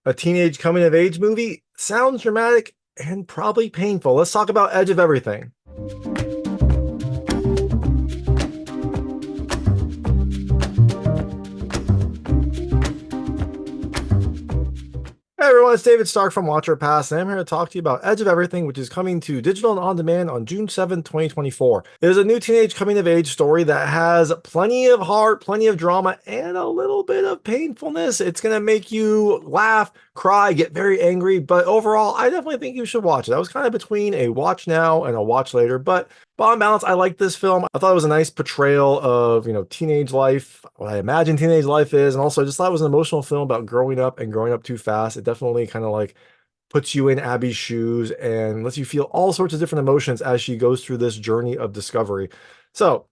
A teenage coming of age movie sounds dramatic and probably painful. Let's talk about Edge of Everything. Hey everyone, it's David Stark from Watcher Pass, and I'm here to talk to you about Edge of Everything, which is coming to digital and on demand on June 7th, 2024. It is a new teenage coming of age story that has plenty of heart, plenty of drama, and a little bit of painfulness. It's going to make you laugh, cry, get very angry, but overall, I definitely think you should watch it. I was kind of between a watch now and a watch later, but on balance, I like this film. I thought it was a nice portrayal of, teenage life, what I imagine teenage life is, and also I just thought it was an emotional film about growing up and growing up too fast. It definitely kind of like puts you in Abby's shoes and lets you feel all sorts of different emotions as she goes through this journey of discovery. So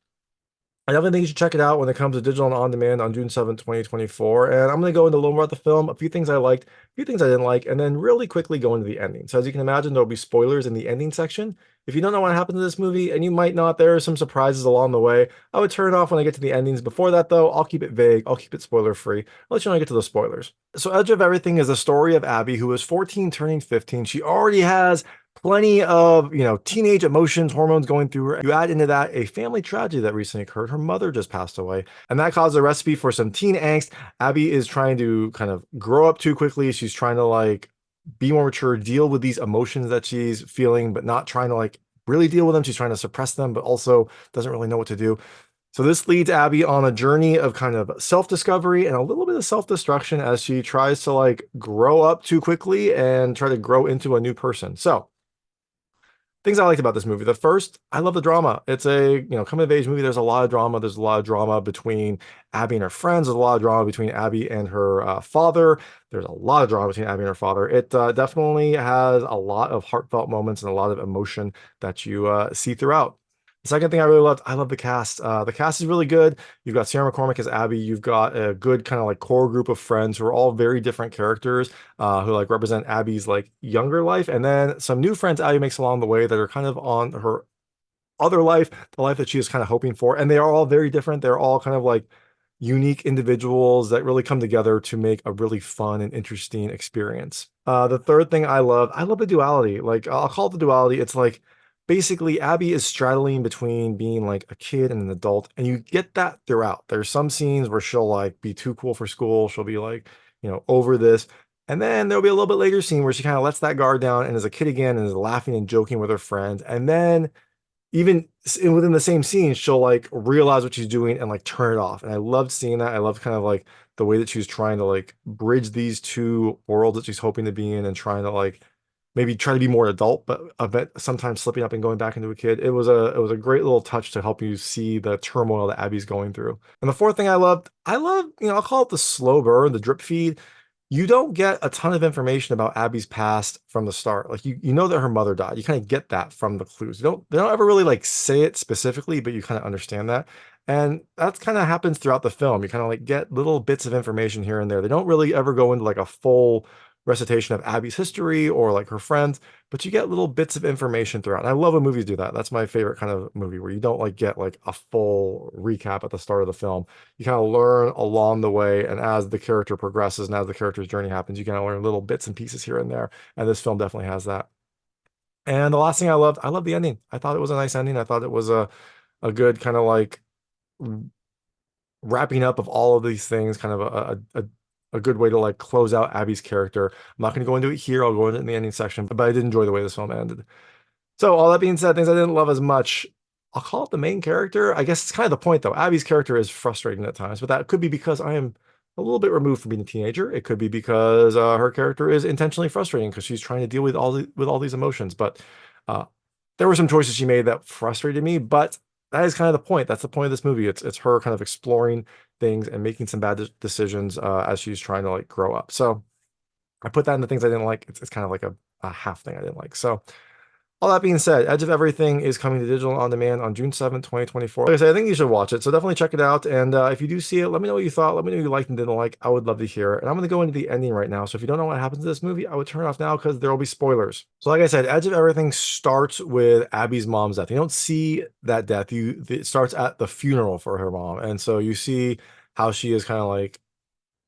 I definitely think you should check it out when it comes to digital and on demand on June 7th, 2024. And I'm going to go into a little more about the film, a few things I liked, a few things I didn't like, and then really quickly go into the ending. So as you can imagine, there'll be spoilers in the ending section. If you don't know what happened to this movie, and you might not, there are some surprises along the way. I would turn it off when I get to the endings. Before that, though, I'll keep it vague. I'll keep it spoiler free. I'll let you know when I get to the spoilers. So Edge of Everything is a story of Abby, who is 14 turning 15. She already has plenty of, teenage emotions, hormones going through her. You add into that a family tragedy that recently occurred. Her mother just passed away, and that caused a recipe for some teen angst. Abby is trying to kind of grow up too quickly. She's trying to like be more mature, deal with these emotions that she's feeling, but not trying to like really deal with them. She's trying to suppress them, but also doesn't really know what to do. So this leads Abby on a journey of kind of self-discovery and a little bit of self-destruction as she tries to like grow up too quickly and try to grow into a new person. So things I liked about this movie. The first, I love the drama. It's a, coming of age movie. There's a lot of drama. There's a lot of drama between Abby and her friends. There's a lot of drama between Abby and her father. There's a lot of drama between Abby and her father. It definitely has a lot of heartfelt moments and a lot of emotion that you see throughout. The second thing I really loved, I love the cast. The cast is really good. You've got Sarah McCormick as Abby. You've got a good kind of like core group of friends who are all very different characters who like represent Abby's like younger life, and then some new friends Abby makes along the way that are kind of on her other life, the life that she is kind of hoping for. And they are all very different. They're all kind of like unique individuals that really come together to make a really fun and interesting experience. The third thing I love the duality. Like I'll call it the duality. It's like basically Abby is straddling between being like a kid and an adult, and you get that throughout. There's some scenes where she'll like be too cool for school. She'll be like, over this. And then there'll be a little bit later scene where she kind of lets that guard down and is a kid again and is laughing and joking with her friends. And then even within the same scene, she'll like realize what she's doing and like turn it off. And I loved seeing that. I loved kind of like the way that she was trying to like bridge these two worlds that she's hoping to be in and trying to like maybe try to be more adult, but a bit sometimes slipping up and going back into a kid. It was a great little touch to help you see the turmoil that Abby's going through. And the fourth thing I love, I'll call it the slow burn, the drip feed. You don't get a ton of information about Abby's past from the start. Like you know that her mother died. You kind of get that from the clues. They don't ever really like say it specifically, but you kind of understand that. And that kind of happens throughout the film. You kind of like get little bits of information here and there. They don't really ever go into like a full recitation of Abby's history or like her friends, but you get little bits of information throughout. And I love when movies do that. That's my favorite kind of movie where you don't like get like a full recap at the start of the film. You kind of learn along the way, and as the character progresses and as the character's journey happens, you kind of learn little bits and pieces here and there. And this film definitely has that. And the last thing I loved the ending. I thought it was a nice ending. I thought it was a good kind of like wrapping up of all of these things, kind of a good way to like close out Abby's character. I'm not going to go into it here. I'll go into it in the ending section, but I did enjoy the way this film ended. So all that being said, things I didn't love as much, I'll call it the main character. I guess it's kind of the point though. Abby's character is frustrating at times, but that could be because I am a little bit removed from being a teenager. It could be because her character is intentionally frustrating because she's trying to deal with all these emotions. But uh, there were some choices she made that frustrated me, but that is kind of the point. That's the point of this movie. It's her kind of exploring things and making some bad decisions as she's trying to like grow up. So I put that in the things I didn't like. It's kind of like a half thing I didn't like. So all that being said, Edge of Everything is coming to digital on demand on June 7th, 2024. Like I said, I think you should watch it. So definitely check it out. And if you do see it, let me know what you thought. Let me know what you liked and didn't like. I would love to hear it. And I'm going to go into the ending right now. So if you don't know what happens to this movie, I would turn it off now because there will be spoilers. So like I said, Edge of Everything starts with Abby's mom's death. You don't see that death. It starts at the funeral for her mom. And so you see how she is kind of like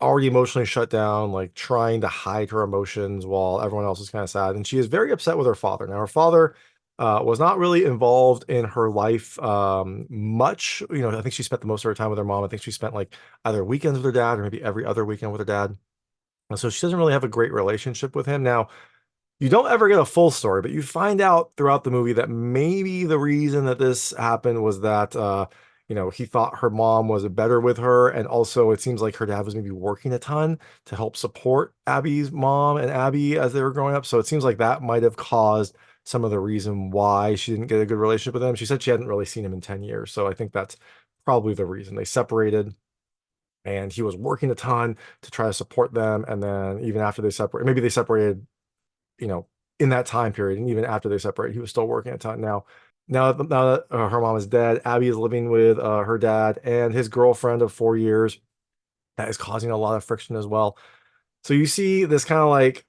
already emotionally shut down, like trying to hide her emotions while everyone else is kind of sad. And she is very upset with her father. Now, her father was not really involved in her life much. I think she spent the most of her time with her mom. I think she spent like either weekends with her dad or maybe every other weekend with her dad. And so she doesn't really have a great relationship with him. Now, you don't ever get a full story, but you find out throughout the movie that maybe the reason that this happened was that he thought her mom was better with her, and also it seems like her dad was maybe working a ton to help support Abby's mom and Abby as they were growing up. So it seems like that might have caused some of the reason why she didn't get a good relationship with him. She said she hadn't really seen him in 10 years. So I think that's probably the reason they separated. And he was working a ton to try to support them. And then even after they separated, maybe they separated you know, in that time period, and even after they separated, he was still working a ton. Now that her mom is dead, Abby is living with her dad and his girlfriend of 4 years. That is causing a lot of friction as well. So you see this kind of like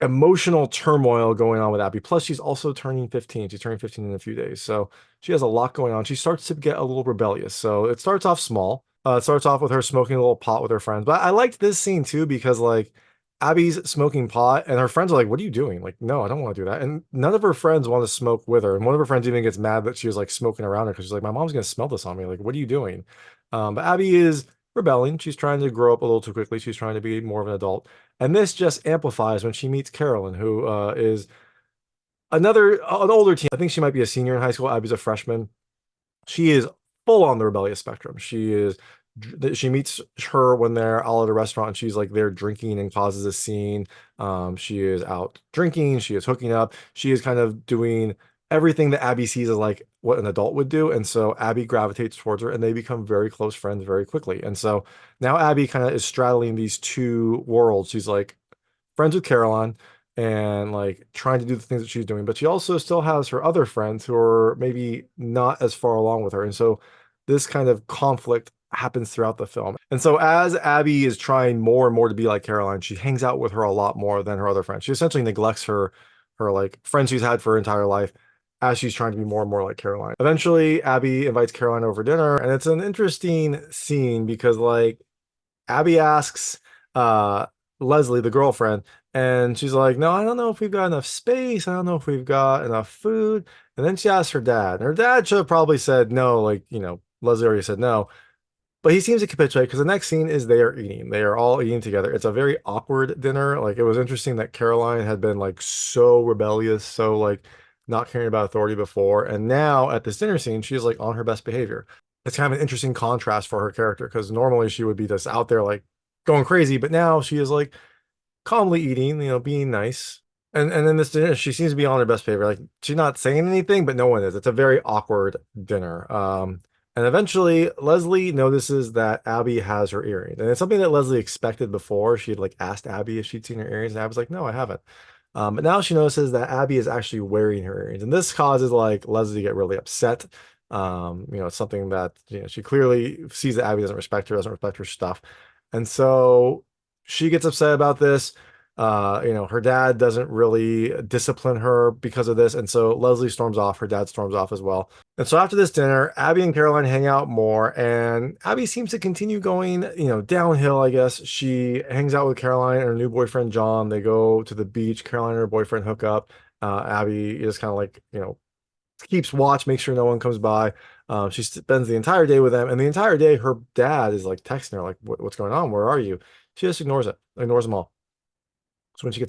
emotional turmoil going on with Abby. Plus, she's also turning 15. She's turning 15 in a few days. So she has a lot going on. She starts to get a little rebellious. So it starts off small. It starts off with her smoking a little pot with her friends. But I liked this scene too because like Abby's smoking pot and her friends are like, "What are you doing?" Like, no, I don't want to do that. And none of her friends want to smoke with her. And one of her friends even gets mad that she was like smoking around her because she's like, "My mom's gonna smell this on me. Like, what are you doing?" But Abby is rebelling. She's trying to grow up a little too quickly. She's trying to be more of an adult. And this just amplifies when she meets Carolyn, who is an older teen. I think she might be a senior in high school. Abby's a freshman. She is full on the rebellious spectrum. She meets her when they're all at a restaurant and she's like there drinking and causes a scene. She is out drinking, she is hooking up, she is kind of doing everything that Abby sees as like what an adult would do. And so Abby gravitates towards her and they become very close friends very quickly. And so now Abby kind of is straddling these two worlds. She's like friends with Caroline and like trying to do the things that she's doing, but she also still has her other friends who are maybe not as far along with her. And so this kind of conflict happens throughout the film. And so as Abby is trying more and more to be like Caroline, she hangs out with her a lot more than her other friends. She essentially neglects her like friends she's had for her entire life as she's trying to be more and more like Caroline. Eventually, Abby invites Caroline over dinner, and it's an interesting scene because like Abby asks uh Leslie, the girlfriend, and she's like, "No, I don't know if we've got enough space. I don't know if we've got enough food." And then she asks her dad. And her dad should have probably said no, like, Leslie already said no. But he seems to capitulate because the next scene is they are eating. They are all eating together. It's a very awkward dinner. Like it was interesting that Caroline had been like so rebellious, so like not caring about authority before. And now at this dinner scene, she's like on her best behavior. It's kind of an interesting contrast for her character because normally she would be just out there like going crazy, but now she is like calmly eating, being nice. And then this dinner, she seems to be on her best behavior. Like she's not saying anything, but no one is. It's a very awkward dinner. And eventually Leslie notices that Abby has her earrings. And it's something that Leslie expected before. She had like asked Abby if she'd seen her earrings, and Abby's like, no, I haven't. But now she notices that Abby is actually wearing her earrings. And this causes like Leslie to get really upset. It's something that she clearly sees that Abby doesn't respect her stuff. And so she gets upset about this. Her dad doesn't really discipline her because of this. And so Leslie storms off. Her dad storms off as well. And so after this dinner, Abby and Caroline hang out more. And Abby seems to continue going, downhill, I guess. She hangs out with Caroline and her new boyfriend, John. They go to the beach. Caroline and her boyfriend hook up. Abby is kind of like, keeps watch, makes sure no one comes by. She spends the entire day with them. And the entire day, her dad is like texting her, like, what's going on? Where are you? She just ignores them all. So when she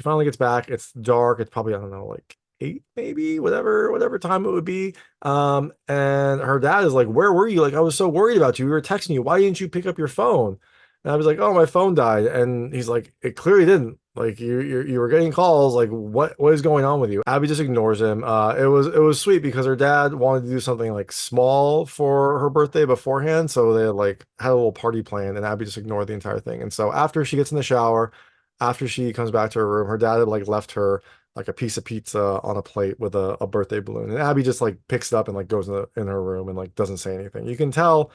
finally gets back. It's dark. It's probably, I don't know, like 8, maybe, whatever time it would be. And her dad is like, "Where were you? Like, I was so worried about you. We were texting you. Why didn't you pick up your phone?" And I was like, "Oh, my phone died." And he's like, "It clearly didn't. Like, you were getting calls. Like, what is going on with you?" Abby just ignores him. It was sweet because her dad wanted to do something like small for her birthday beforehand, so they like had a little party planned, and Abby just ignored the entire thing. And so after she gets in the shower, after she comes back to her room, her dad had like left her like a piece of pizza on a plate with a birthday balloon. And Abby just like picks it up and like goes in her room and like doesn't say anything. You can tell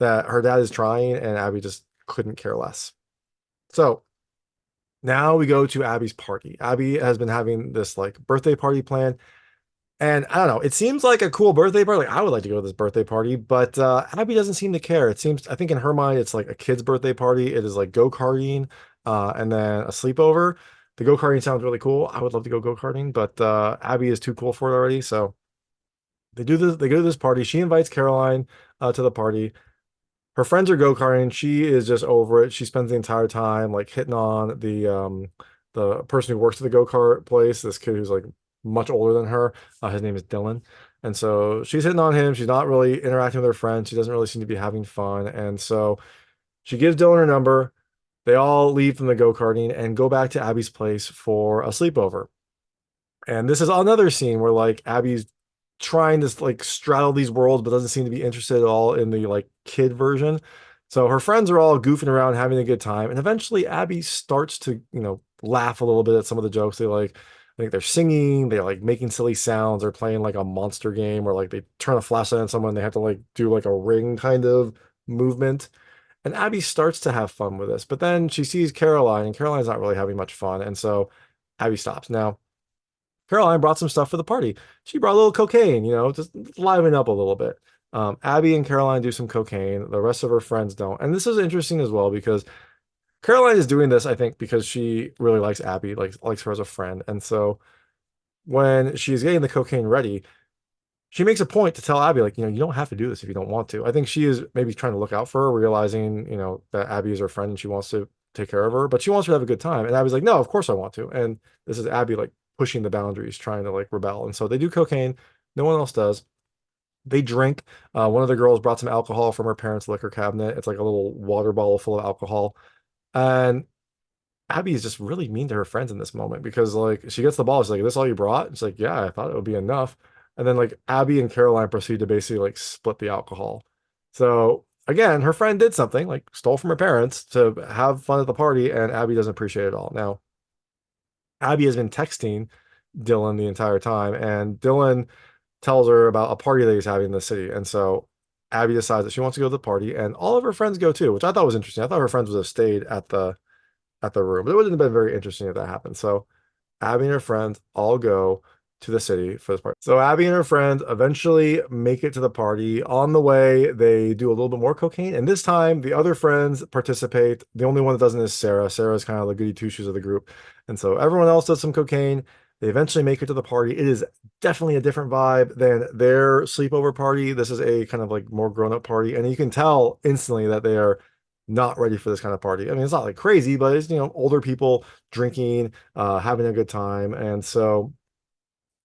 that her dad is trying and Abby just couldn't care less. So now we go to Abby's party. Abby has been having this like birthday party planned. And I don't know, it seems like a cool birthday party. Like I would like to go to this birthday party, but Abby doesn't seem to care. It seems, I think in her mind, it's like a kid's birthday party. It is like go-karting, and then a sleepover. The go-karting sounds really cool. I would love to go go-karting, but Abby is too cool for it already. So they go to this party. She invites Caroline to the party. Her friends are go-karting. She is just over it. She spends the entire time like hitting on the person who works at the go-kart place, this kid who's like much older than her. His name is Dylan. And so she's hitting on him. She's not really interacting with her friends. She doesn't really seem to be having fun. And so she gives Dylan her number. They all leave from the go-karting and go back to Abby's place for a sleepover. And this is another scene where like Abby's trying to like straddle these worlds, but doesn't seem to be interested at all in the like kid version. So her friends are all goofing around, having a good time, and eventually Abby starts to, laugh a little bit at some of the jokes. I think they're singing, they're like making silly sounds, they're playing like a monster game, or like they turn a flashlight on someone, they have to like do like a ring kind of movement. And Abby starts to have fun with this, but then she sees Caroline, and Caroline's not really having much fun, and so Abby stops. Now, Caroline brought some stuff for the party. She brought a little cocaine, just liven up a little bit. Abby and Caroline do some cocaine. The rest of her friends don't. And this is interesting as well because Caroline is doing this, I think, because she really likes Abby, likes her as a friend. And so when she's getting the cocaine ready, she makes a point to tell Abby, like, you don't have to do this if you don't want to. I think she is maybe trying to look out for her, realizing, that Abby is her friend and she wants to take care of her, but she wants her to have a good time. And Abby's like, no, of course I want to. And this is Abby like pushing the boundaries, trying to like rebel. And so they do cocaine. No one else does. They drink. One of the girls brought some alcohol from her parents' liquor cabinet. It's like a little water bottle full of alcohol. And Abby is just really mean to her friends in this moment because like she gets the ball. She's like, "This all you brought?" It's like, "Yeah, I thought it would be enough." And then like Abby and Caroline proceed to basically like split the alcohol. So again, her friend did something like stole from her parents to have fun at the party, and Abby doesn't appreciate it all. Now, Abby has been texting Dylan the entire time, and Dylan tells her about a party that he's having in the city. And so Abby decides that she wants to go to the party, and all of her friends go too, which I thought was interesting. I thought her friends would have stayed at the room. But it would have been very interesting if that happened. So Abby and her friends all go to the city for this party. So Abby and her friends eventually make it to the party. On the way, they do a little bit more cocaine. And this time, the other friends participate. The only one that doesn't is Sarah. Sarah's kind of the goody two shoes of the group. And so everyone else does some cocaine. They eventually make it to the party. It is definitely a different vibe than their sleepover party. This is a kind of like more grown-up party. And you can tell instantly that they are not ready for this kind of party. I mean, it's not like crazy, but it's, older people drinking, having a good time. And so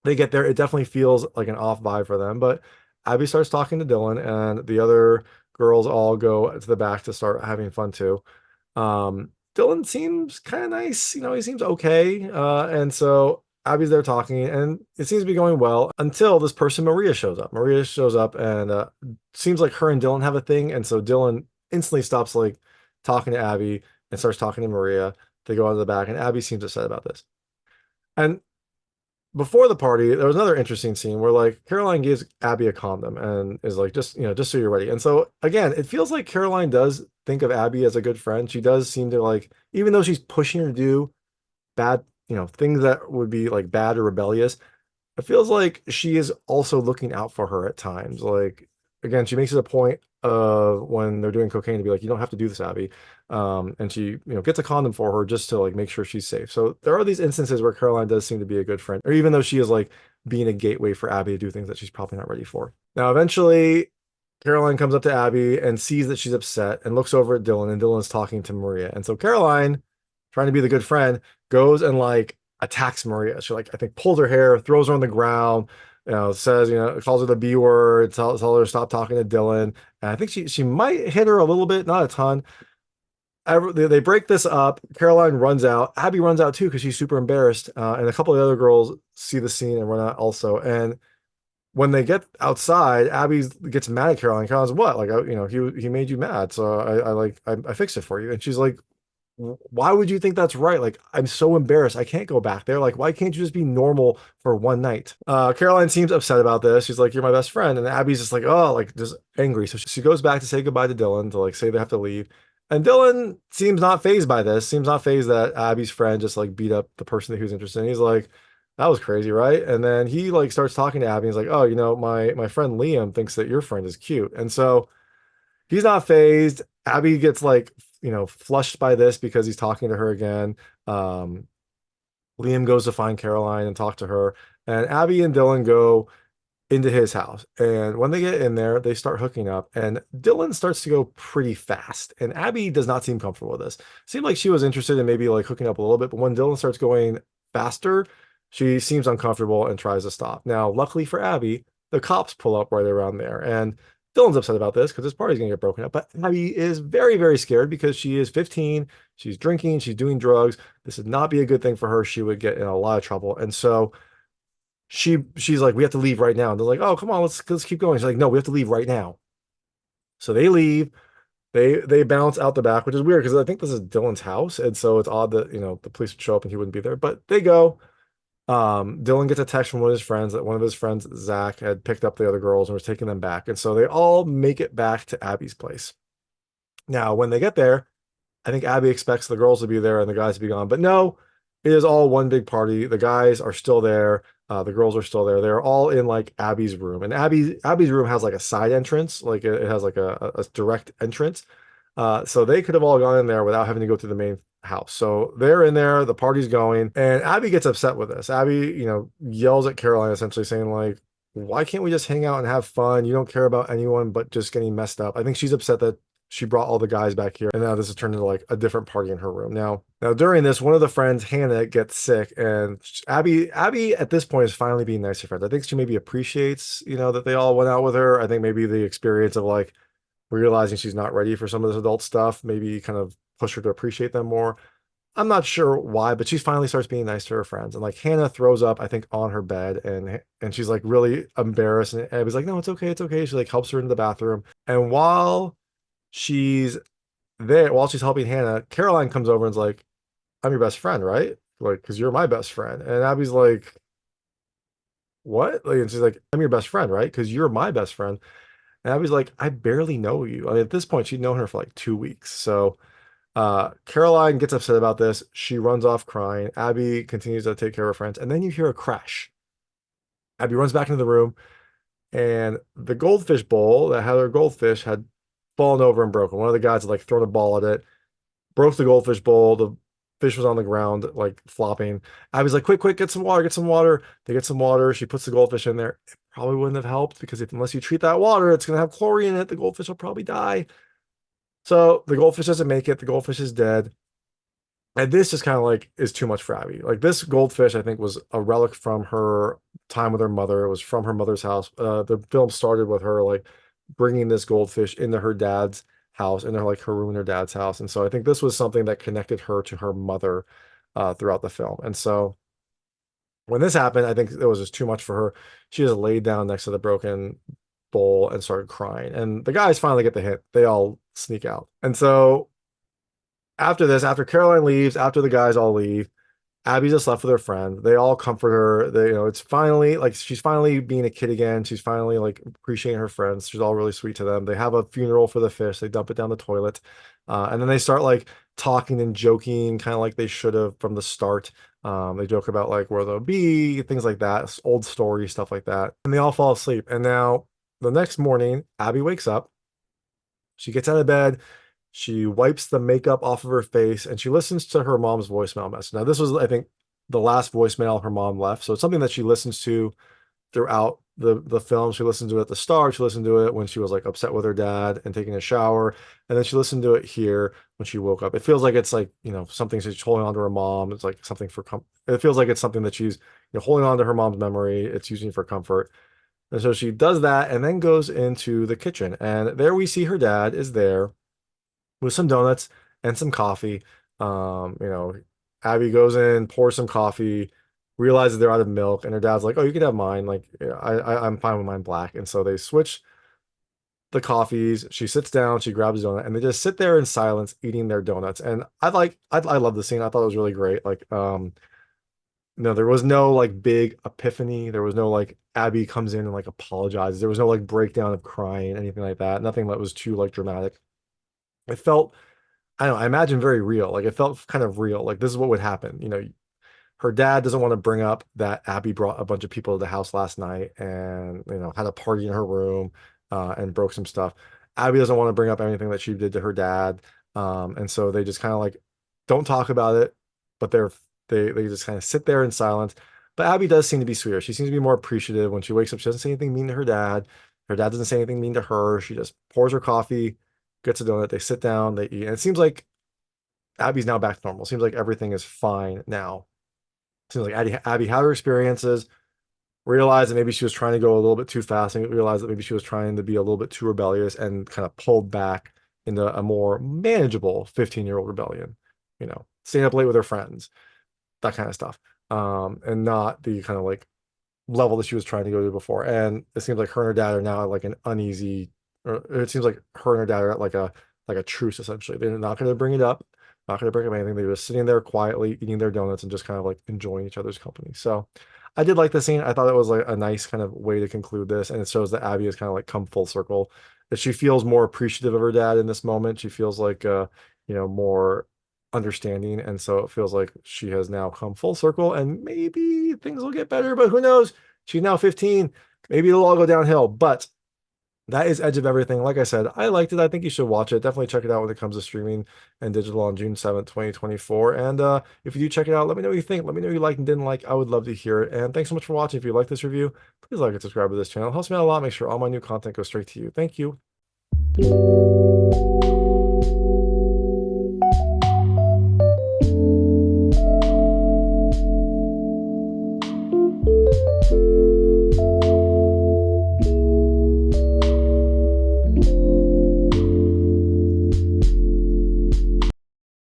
they get there. It definitely feels like an off vibe for them. But Abby starts talking to Dylan, and the other girls all go to the back to start having fun too. Dylan seems kind of nice. He seems okay. And so Abby's there talking, and it seems to be going well until this person, Maria, shows up. Maria shows up, and seems like her and Dylan have a thing. And so Dylan instantly stops like talking to Abby and starts talking to Maria. They go out of the back, and Abby seems upset about this. And before the party, there was another interesting scene where like Caroline gives Abby a condom and is like, just so you're ready. And so again, it feels like Caroline does think of Abby as a good friend. She does seem to like, even though she's pushing her to do bad, things that would be like bad or rebellious, it feels like she is also looking out for her at times. Like, again, she makes it a point of when they're doing cocaine to be like, you don't have to do this, Abby. And she, gets a condom for her just to like make sure she's safe. So there are these instances where Caroline does seem to be a good friend, or even though she is like being a gateway for Abby to do things that she's probably not ready for. Now, eventually, Caroline comes up to Abby and sees that she's upset and looks over at Dylan, and Dylan's talking to Maria. And so Caroline, trying to be the good friend, goes and like attacks Maria. She like I think pulls her hair, throws her on the ground, says, calls her the B word, tell her to stop talking to Dylan. And I think she might hit her a little bit, not a ton. They break this up. Caroline runs out. Abby runs out too because she's super embarrassed. And a couple of the other girls see the scene and run out also. And when they get outside, Abby gets mad at Caroline. Caroline's what? Like, he made you mad, so I fixed it for you. And she's like, why would you think that's right? Like, I'm so embarrassed. I can't go back there. Like, why can't you just be normal for one night? Caroline seems upset about this. She's like, you're my best friend. And Abby's just like, oh, like just angry. So she goes back to say goodbye to Dylan to like say they have to leave. And Dylan seems not fazed by this, seems not fazed that Abby's friend just like beat up the person that he was interested in. He's like, That was crazy, right? And then he like starts talking to Abby. He's like, "Oh, my friend Liam thinks that your friend is cute." And so he's not phased. Abby gets like, flushed by this because he's talking to her again. Um, Liam goes to find Caroline and talk to her, and Abby and Dylan go into his house. And when they get in there, they start hooking up, and Dylan starts to go pretty fast. And Abby does not seem comfortable with this. Seemed like she was interested in maybe like hooking up a little bit, but when Dylan starts going faster, she seems uncomfortable and tries to stop. Now, luckily for Abby, the cops pull up right around there. And Dylan's upset about this because his party's gonna get broken up. But Abby is very, very scared because she is 15. She's drinking, she's doing drugs. This would not be a good thing for her. She would get in a lot of trouble. And so she's like, we have to leave right now. And they're like, oh, come on, let's keep going. She's like, no, we have to leave right now. So they leave. They bounce out the back, which is weird because I think this is Dylan's house, and so it's odd that the police would show up and he wouldn't be there. But they go. Dylan gets a text from one of his friends that one of his friends, Zach, had picked up the other girls and was taking them back, and so they all make it back to Abby's place. Now, when they get there, I think Abby expects the girls to be there and the guys to be gone, but no, it is all one big party. The guys are still there. The girls are still there. They're all in like Abby's room, and Abby's room has like a side entrance, like it has like a direct entrance. So they could have all gone in there without having to go through the main house. So they're in there, the party's going, and Abby gets upset with this. Abby, yells at Caroline essentially saying like, why can't we just hang out and have fun? You don't care about anyone but just getting messed up. I think she's upset that she brought all the guys back here, and now this has turned into like a different party in her room. Now during this, one of the friends, Hannah, gets sick, and Abby at this point is finally being nice to friends. I think she maybe appreciates, that they all went out with her. I think maybe the experience of like realizing she's not ready for some of this adult stuff maybe kind of push her to appreciate them more. I'm not sure why, but she finally starts being nice to her friends. And like Hannah throws up, I think, on her bed, and she's like really embarrassed. And Abby's like, no, it's okay, it's okay. She like helps her into the bathroom. And she's while she's helping Hannah, Caroline comes over and's like, I'm your best friend, right? Like, because you're my best friend. And Abby's like, what? Like, and she's like, I'm your best friend, right? Because you're my best friend. And Abby's like, I barely know you. I mean, at this point, she'd known her for like 2 weeks. So Caroline gets upset about this. She runs off crying. Abby continues to take care of her friends. And then you hear a crash. Abby runs back into the room, and the goldfish bowl that had her goldfish had fallen over and broken. One of the guys had like thrown a ball at it, broke the goldfish bowl. The fish was on the ground, like flopping. Abby's like, quick, quick, get some water, get some water. They get some water. She puts the goldfish in there. It probably wouldn't have helped because unless you treat that water, it's going to have chlorine in it. The goldfish will probably die. So the goldfish doesn't make it. The goldfish is dead. And this is kind of like is too much for Abby. Like this goldfish, I think, was a relic from her time with her mother. It was from her mother's house. The film started with her like bringing this goldfish into her dad's house, into like her room in her dad's house. And so I think this was something that connected her to her mother throughout the film. And so when this happened, I think it was just too much for her. She just laid down next to the broken bowl and started crying. And the guys finally get the hint. They all sneak out. And so after this, after Caroline leaves, after the guys all leave, Abby's just left with her friend. They all comfort her. It's finally like she's finally being a kid again. She's finally like appreciating her friends. She's all really sweet to them. They have a funeral for the fish. They dump it down the toilet. And then they start like talking and joking, kind of like they should have from the start. They joke about like where they'll be, things like that, old story, stuff like that. And they all fall asleep. And now the next morning, Abby wakes up. She gets out of bed. She wipes the makeup off of her face and she listens to her mom's voicemail message. Now, this was, I think, the last voicemail her mom left. So it's something that she listens to throughout the film. She listened to it at the start. She listened to it when she was like upset with her dad and taking a shower. And then she listened to it here when she woke up. It feels like it's like, something she's holding on to her mom. It's like something it feels like it's something that she's holding on to her mom's memory. It's using for comfort. And so she does that and then goes into the kitchen. And there we see her dad is there with some donuts and some coffee. Abby goes in, pours some coffee, realizes they're out of milk, and her dad's like, "Oh, you can have mine. Like, I'm fine with mine black." And so they switch the coffees. She sits down, she grabs a donut, and they just sit there in silence eating their donuts. And I love the scene. I thought it was really great. Like, no, there was no like big epiphany. There was no like Abby comes in and like apologizes. There was no like breakdown of crying, anything like that. Nothing that was too like dramatic. It felt, I don't know, I imagine very real. Like it felt kind of real. Like this is what would happen. her dad doesn't want to bring up that Abby brought a bunch of people to the house last night and, had a party in her room and broke some stuff. Abby doesn't want to bring up anything that she did to her dad. And so they just kind of like don't talk about it, but they just kind of sit there in silence. But Abby does seem to be sweeter. She seems to be more appreciative when she wakes up. She doesn't say anything mean to her dad. Her dad doesn't say anything mean to her. She just pours her coffee, gets a donut. They sit down, they eat. And it seems like Abby's now back to normal. It seems like everything is fine now. It seems like Abby had her experiences, realized that maybe she was trying to go a little bit too fast, and realized that maybe she was trying to be a little bit too rebellious and kind of pulled back into a more manageable 15-year-old rebellion, staying up late with her friends, that kind of stuff. And not the kind of like level that she was trying to go to before. And it seems like her and her dad are now at like an uneasy, or it seems like her and her dad are at like a truce essentially. They're not going to bring it up, not going to bring up anything. They're just sitting there quietly eating their donuts and just kind of like enjoying each other's company. So I did like the scene. I thought it was like a nice kind of way to conclude this, and it shows that Abby has kind of like come full circle. That she feels more appreciative of her dad in this moment. She feels like more understanding, and so it feels like she has now come full circle, and maybe things will get better, but who knows? She's now 15. Maybe it'll all go downhill, but that is Edge of Everything. Like I said, I liked it. I think you should watch it. Definitely check it out when it comes to streaming and digital on June 7th, 2024. And if you do check it out, let me know what you think. Let me know what you liked and didn't like. I would love to hear it. And thanks so much for watching. If you like this review, please like and subscribe to this channel. It helps me out a lot. Make sure all my new content goes straight to you. Thank you.